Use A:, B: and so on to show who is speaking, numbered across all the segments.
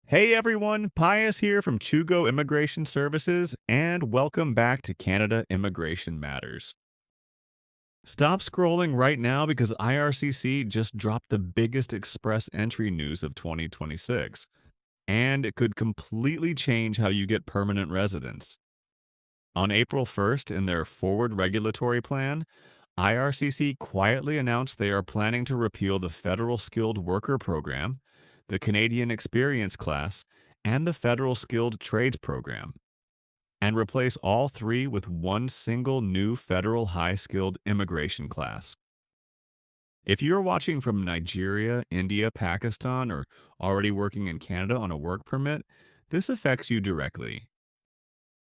A: Hey everyone, Pius here from Chugo Immigration Services, and welcome back to Canada Immigration Matters. Stop scrolling right now because IRCC just dropped the biggest express entry news of 2026, and it could completely change how you get permanent residence. On April 1st, in their forward regulatory plan, IRCC quietly announced they are planning to repeal the Federal Skilled Worker Program, the Canadian Experience Class, and the Federal Skilled Trades Program, and replace all three with one single new federal high skilled immigration class. If you're watching from Nigeria, India, Pakistan, or already working in Canada on a work permit, this affects you directly.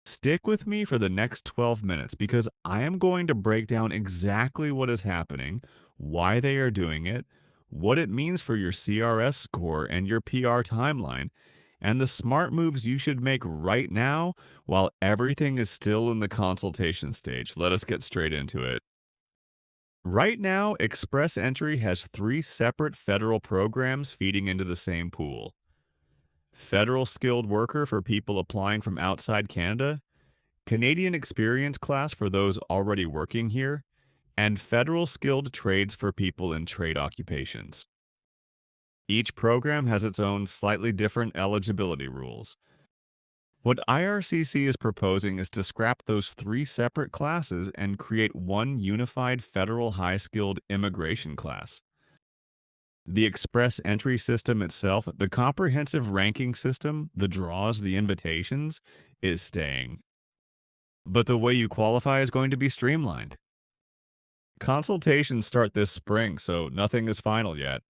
A: Stick with me for the next 12 minutes because I am going to break down exactly what is happening, why they are doing it, what it means for your CRS score and your PR timeline, and the smart moves you should make right now while everything is still in the consultation stage. Let us get straight into it. Right now, Express Entry has three separate federal programs feeding into the same pool: Federal Skilled Worker for people applying from outside Canada, Canadian Experience Class for those already working here, and Federal Skilled Trades for people in trade occupations. Each program has its own slightly different eligibility rules. What IRCC is proposing is to scrap those three separate classes and create one unified federal high skilled immigration class. The express entry system itself, the comprehensive ranking system, the draws, the invitations, is staying. But the way you qualify is going to be streamlined. Consultations start this spring, so nothing is final yet.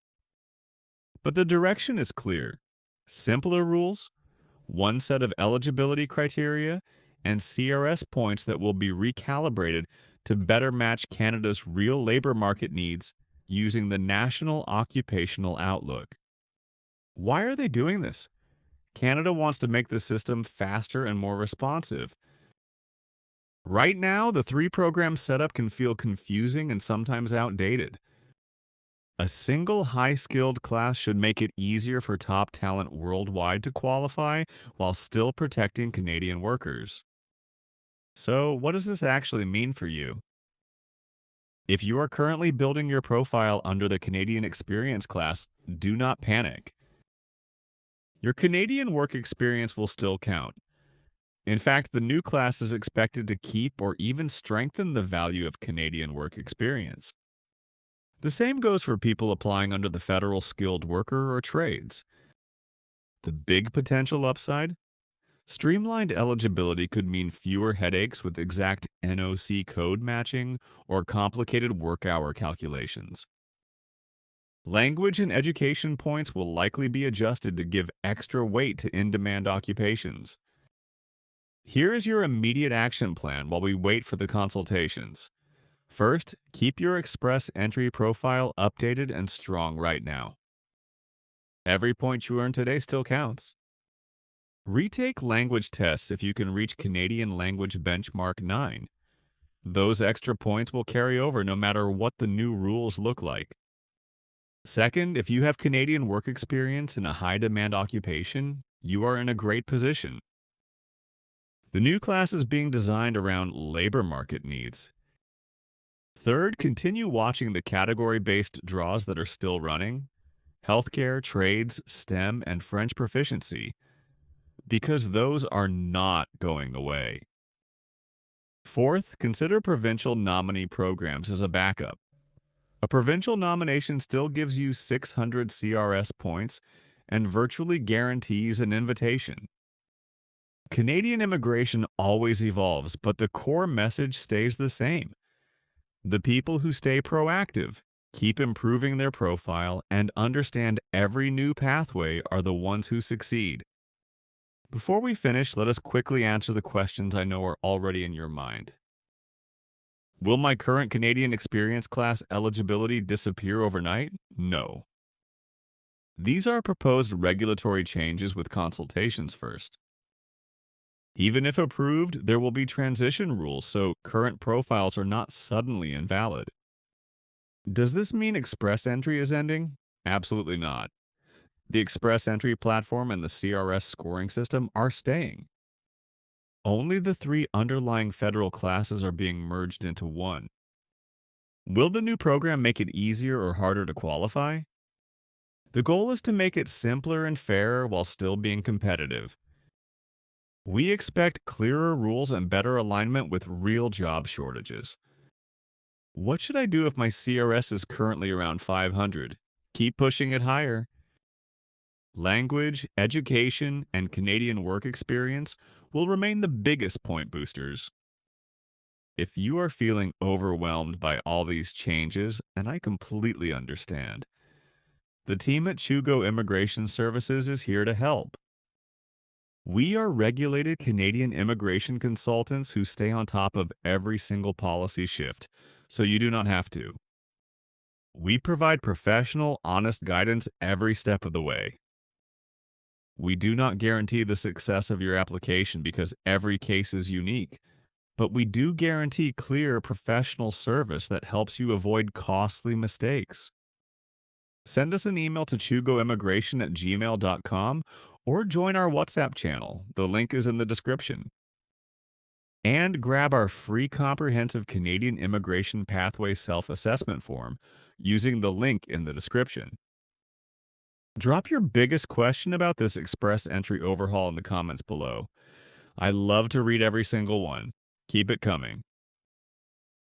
A: But the direction is clear: simpler rules, one set of eligibility criteria, and CRS points that will be recalibrated to better match Canada's real labor market needs using the National Occupational Outlook. Why are they doing this? Canada wants to make the system faster and more responsive. Right now, the three program setup can feel confusing and sometimes outdated. A single high skilled class should make it easier for top talent worldwide to qualify while still protecting Canadian workers. So, what does this actually mean for you? If you are currently building your profile under the Canadian Experience class, do not panic. Your Canadian work experience will still count. In fact, the new class is expected to keep or even strengthen the value of Canadian work experience. The same goes for people applying under the Federal Skilled Worker or Trades. The big potential upside? Streamlined eligibility could mean fewer headaches with exact NOC code matching or complicated work hour calculations. Language and education points will likely be adjusted to give extra weight to in-demand occupations. Here is your immediate action plan while we wait for the consultations. First, keep your Express Entry profile updated and strong right now. Every point you earn today still counts. Retake language tests if you can reach Canadian Language Benchmark 9. Those extra points will carry over no matter what the new rules look like. Second, if you have Canadian work experience in a high-demand occupation, you are in a great position. The new class is being designed around labor market needs. Third, continue watching the category-based draws that are still running: healthcare, trades, STEM, and French proficiency, because those are not going away. Fourth, consider provincial nominee programs as a backup. A provincial nomination still gives you 600 CRS points and virtually guarantees an invitation. Canadian immigration always evolves, but the core message stays the same. The people who stay proactive, keep improving their profile, and understand every new pathway are the ones who succeed. Before we finish, let us quickly answer the questions I know are already in your mind. Will my current Canadian Experience Class eligibility disappear overnight? No. These are proposed regulatory changes with consultations first. Even if approved, there will be transition rules, so current profiles are not suddenly invalid. Does this mean Express Entry is ending? Absolutely not. The Express Entry platform and the CRS scoring system are staying. Only the three underlying federal classes are being merged into one. Will the new program make it easier or harder to qualify? The goal is to make it simpler and fairer while still being competitive. We expect clearer rules and better alignment with real job shortages. What should I do if my CRS is currently around 500? Keep pushing it higher. Language, education, and Canadian work experience will remain the biggest point boosters. If you are feeling overwhelmed by all these changes, and I completely understand, the team at Chugo Immigration Services is here to help. We are regulated Canadian immigration consultants who stay on top of every single policy shift, so you do not have to. We provide professional, honest guidance every step of the way. We do not guarantee the success of your application because every case is unique, but we do guarantee clear, professional service that helps you avoid costly mistakes. Send us an email to chugoimmigration@gmail.com or join our WhatsApp channel. The link is in the description. And grab our free comprehensive Canadian Immigration Pathway Self-Assessment form using the link in the description. Drop your biggest question about this Express Entry overhaul in the comments below. I love to read every single one. Keep it coming.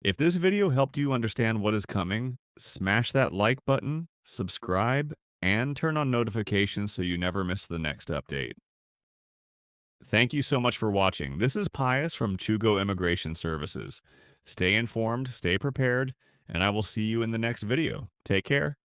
A: If this video helped you understand what is coming, smash that like button, subscribe, and turn on notifications so you never miss the next update. Thank you so much for watching. This is Pius from Chugo Immigration Services. Stay informed, stay prepared, and I will see you in the next video. Take care.